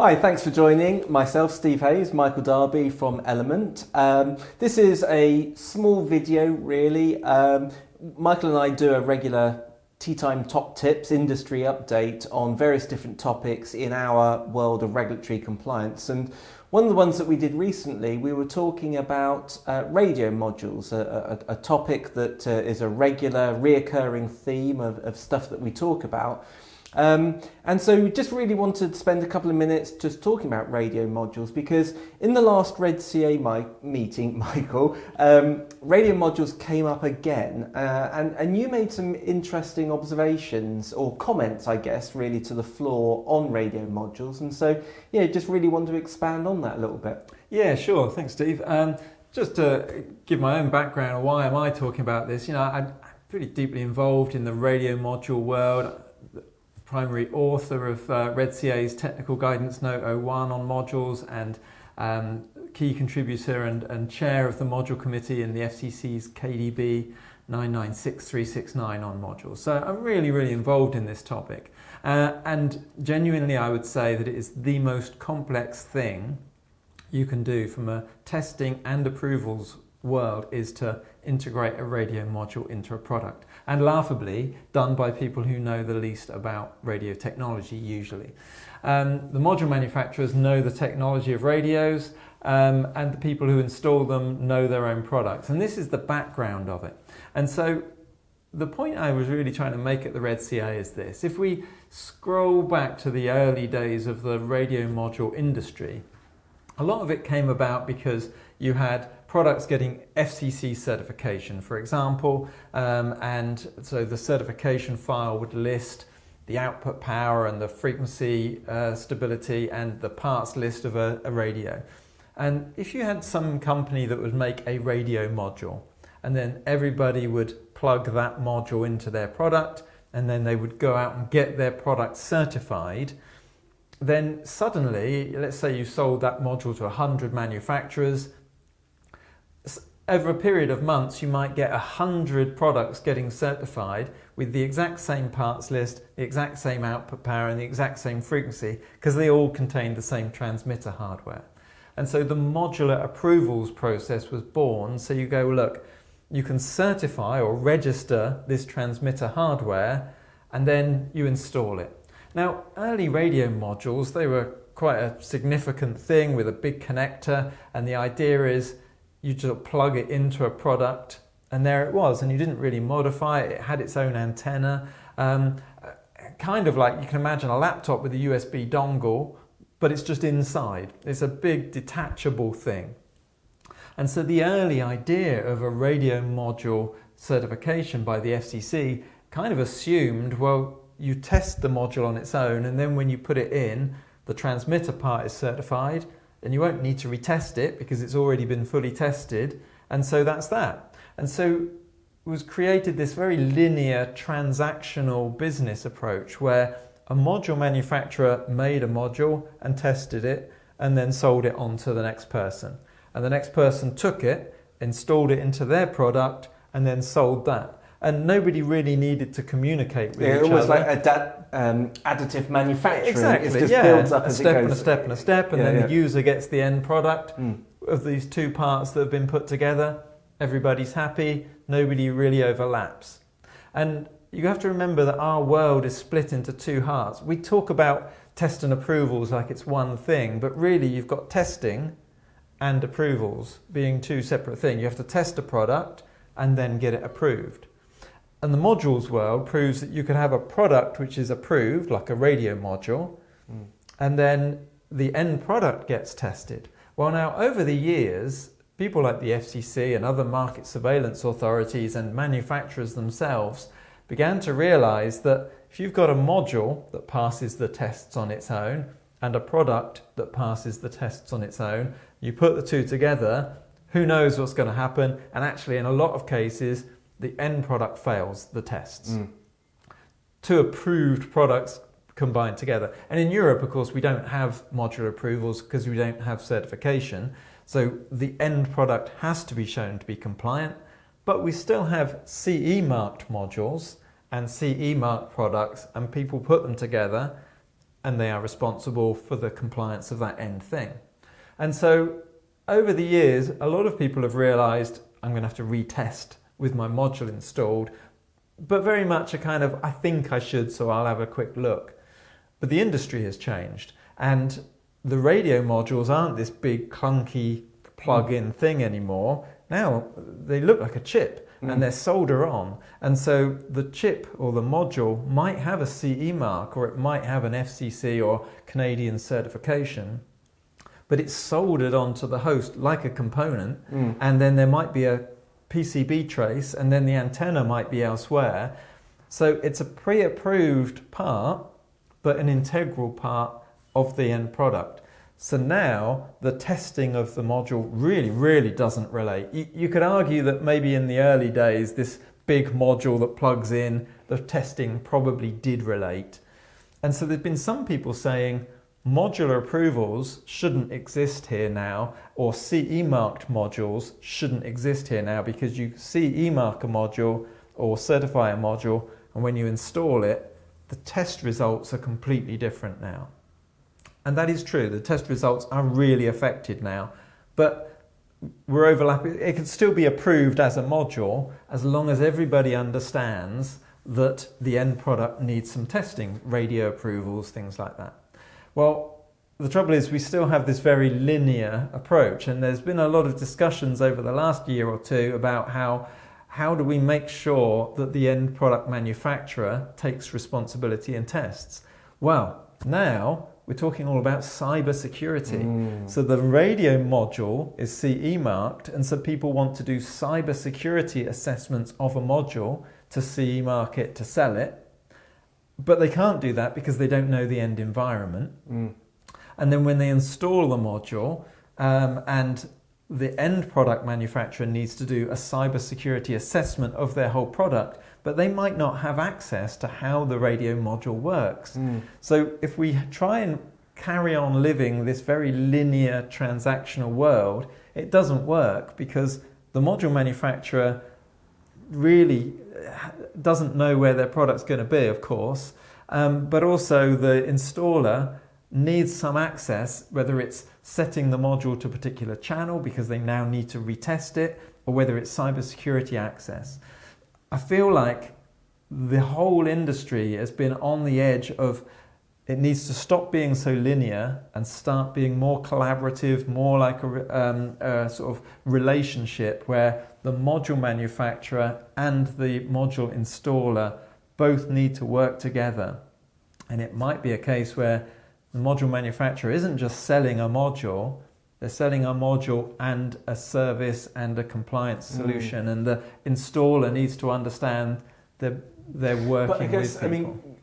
Hi, thanks for joining. Myself, Steve Hayes, Michael Darby from Element. This is a small video, really. Michael and I do a regular Tea Time Top Tips industry update on various different topics in our world of regulatory compliance. And one of the ones that we did recently, we were talking about radio modules, a topic that is a regular, reoccurring theme of stuff that we talk about. And so we just really wanted to spend a couple of minutes just talking about radio modules, because in the last Red CA meeting, Michael, radio modules came up again, and you made some interesting observations or comments, I guess, really to the floor on radio modules. And so, yeah, just really want to expand on that a little bit. Yeah, sure. Thanks, Steve. Just to give my own background, why am I talking about this? You know, I'm pretty deeply involved in the radio module world. Primary author of Red CA's Technical Guidance Note 01 on modules, and key contributor and chair of the module committee in the FCC's KDB 996369 on modules. So I'm really involved in this topic. And genuinely I would say that it is the most complex thing you can do from a testing and approvals world is to integrate a radio module into a product, and laughably done by people who know the least about radio technology usually. The module manufacturers know the technology of radios, and the people who install them know their own products, and this is the background of it. And so the point I was really trying to make at the Red CA is this: if we scroll back to the early days of the radio module industry, a lot of it came about because you had products getting FCC certification, for example, and so the certification file would list the output power and the frequency stability and the parts list of a radio. And if you had some company that would make a radio module, and then everybody would plug that module into their product, and then they would go out and get their product certified, then suddenly, let's say you sold that module to 100 manufacturers. Over a period of months, you might get 100 products getting certified with the exact same parts list, the exact same output power, and the exact same frequency, because they all contain the same transmitter hardware. And so the modular approvals process was born. So you go, look, you can certify or register this transmitter hardware, and then you install it. Now, early radio modules, they were quite a significant thing with a big connector, and the idea is you just plug it into a product and there it was, and you didn't really modify it. It had its own antenna, kind of like you can imagine a laptop with a USB dongle, but it's just inside. It's a big detachable thing. And so the early idea of a radio module certification by the FCC kind of assumed, well, you test the module on its own, and then when you put it in, the transmitter part is certified, and you won't need to retest it because it's already been fully tested, and so that's that. And so it was created this very linear transactional business approach where a module manufacturer made a module and tested it and then sold it on to the next person. And the next person took it, installed it into their product, and then sold that. And nobody really needed to communicate with each other. It was like additive manufacturing. Exactly, it just builds up a as step it goes. and a step and a step, and then the user gets the end product of these two parts that have been put together. Everybody's happy, nobody really overlaps. And you have to remember that our world is split into two halves. We talk about test and approvals like it's one thing, but really you've got testing and approvals being two separate things. You have to test a product and then get it approved. And the modules world proves that you can have a product which is approved, like a radio module, and then the end product gets tested. Well, now, over the years, people like the FCC and other market surveillance authorities and manufacturers themselves began to realize that if you've got a module that passes the tests on its own and a product that passes the tests on its own, you put the two together, who knows what's going to happen? And actually, in a lot of cases, the end product fails the tests. Two approved products combined together. And in Europe, of course, we don't have modular approvals because we don't have certification. So the end product has to be shown to be compliant, but we still have CE marked modules and CE marked products, and people put them together and they are responsible for the compliance of that end thing. And so over the years, a lot of people have realized I'm going to have to retest with my module installed, but very much a kind of, I think I should, so I'll have a quick look. But the industry has changed, and the radio modules aren't this big clunky plug-in thing anymore. Now they look like a chip and they're solder on. And so the chip or the module might have a CE mark, or it might have an FCC or Canadian certification, but it's soldered onto the host like a component. And then there might be a PCB trace, and then the antenna might be elsewhere. So it's a pre-approved part, but an integral part of the end product. So now the testing of the module really doesn't relate. You could argue that maybe in the early days, this big module that plugs in, the testing probably did relate. And so there's been some people saying modular approvals shouldn't exist here now, or CE marked modules shouldn't exist here now, because you CE mark a module or certify a module, and when you install it, the test results are completely different now. And that is true, the test results are really affected now, but we're overlapping. It can still be approved as a module as long as everybody understands that the end product needs some testing, radio approvals, things like that. Well, the trouble is we still have this very linear approach, and there's been a lot of discussions over the last year or two about how do we make sure that the end product manufacturer takes responsibility and tests. Well, now we're talking all about cyber security. So the radio module is CE marked, and so people want to do cyber security assessments of a module to CE mark it, to sell it. But they can't do that because they don't know the end environment. And then when they install the module, and the end product manufacturer needs to do a cybersecurity assessment of their whole product, but they might not have access to how the radio module works. So if we try and carry on living this very linear transactional world, it doesn't work, because the module manufacturer really doesn't know where their product's going to be, of course, but also the installer needs some access, whether it's setting the module to a particular channel because they now need to retest it, or whether it's cybersecurity access. I feel like the whole industry has been on the edge of, it needs to stop being so linear and start being more collaborative, more like a sort of relationship where the module manufacturer and the module installer both need to work together. And it might be a case where the module manufacturer isn't just selling a module, they're selling a module and a service and a compliance solution, and the installer needs to understand they're working but I guess, with people. I mean,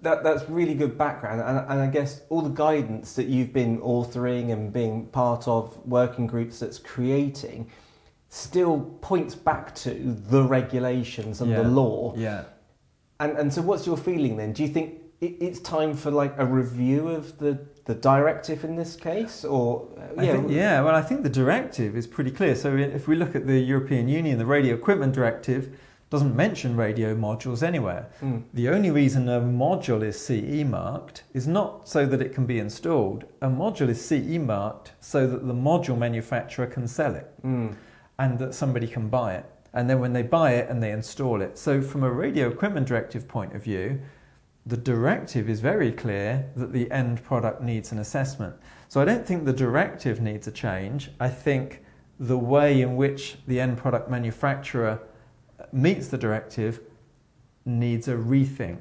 that's really good background, and I guess all the guidance that you've been authoring and being part of working groups that's creating still points back to the regulations and the law. Yeah. And so what's your feeling then? Do you think it's time for like a review of the directive in this case, or I think the directive is pretty clear. So if we look at the European Union, the Radio Equipment Directive doesn't mention radio modules anywhere. The only reason a module is CE marked is not so that it can be installed. A module is CE marked so that the module manufacturer can sell it and that somebody can buy it. And then when they buy it and they install it. So from a Radio Equipment Directive point of view, the directive is very clear that the end product needs an assessment. So I don't think the directive needs a change. I think the way in which the end product manufacturer meets the directive needs a rethink.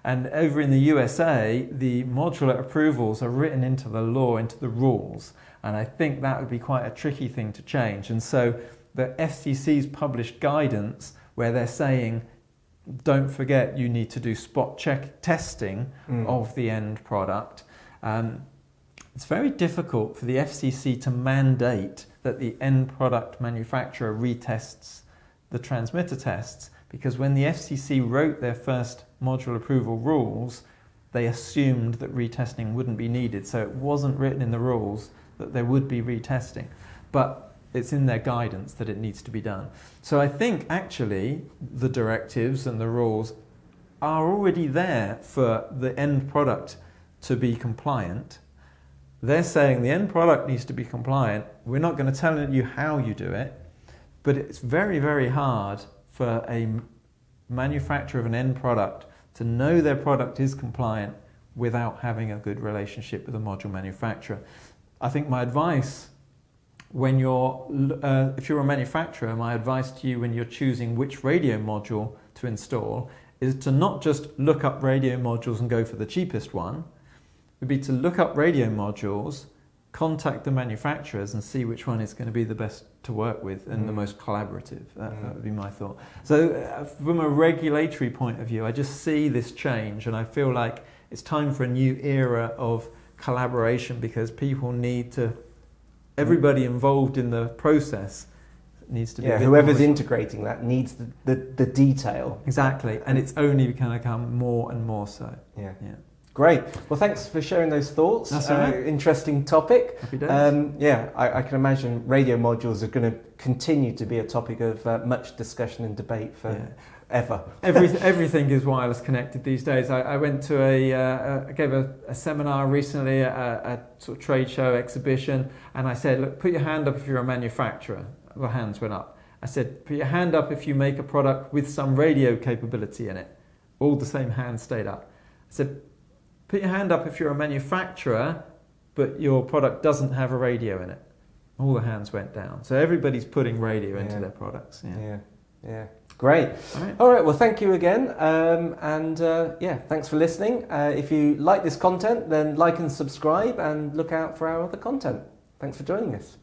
And over in the USA, the modular approvals are written into the law, into the rules. And I think that would be quite a tricky thing to change. And so the FCC's published guidance where they're saying, don't forget you need to do spot check testing of the end product. It's very difficult for the FCC to mandate that the end product manufacturer retests the transmitter tests, because when the FCC wrote their first module approval rules, they assumed that retesting wouldn't be needed. So it wasn't written in the rules that there would be retesting, but it's in their guidance that it needs to be done. So I think actually the directives and the rules are already there for the end product to be compliant. They're saying the end product needs to be compliant. We're not going to tell you how you do it, but it's very, very hard for a manufacturer of an end product to know their product is compliant without having a good relationship with a module manufacturer. I think my advice when if you're a manufacturer, my advice to you when you're choosing which radio module to install is to not just look up radio modules and go for the cheapest one. Would be to look up radio modules, contact the manufacturers and see which one is going to be the best to work with and the most collaborative. That would be my thought. So from a regulatory point of view, I just see this change and I feel like it's time for a new era of collaboration because people need to, everybody involved in the process needs to be whoever's integrating that needs the detail. Exactly, and it's only going to come more and more so. Yeah. Great. Well, thanks for sharing those thoughts. That's all right. Interesting topic. Happy days. I can imagine radio modules are going to continue to be a topic of much discussion and debate for ever. Everything is wireless connected these days. I went to I gave a seminar recently at a sort of trade show exhibition, and I said, look, put your hand up if you're a manufacturer. The hands went up. I said, put your hand up if you make a product with some radio capability in it. All the same hands stayed up. I said, put your hand up if you're a manufacturer, but your product doesn't have a radio in it. All the hands went down. So everybody's putting radio into their products. Yeah. Great. All right. Well, thank you again. Thanks for listening. If you like this content, then like and subscribe and look out for our other content. Thanks for joining us.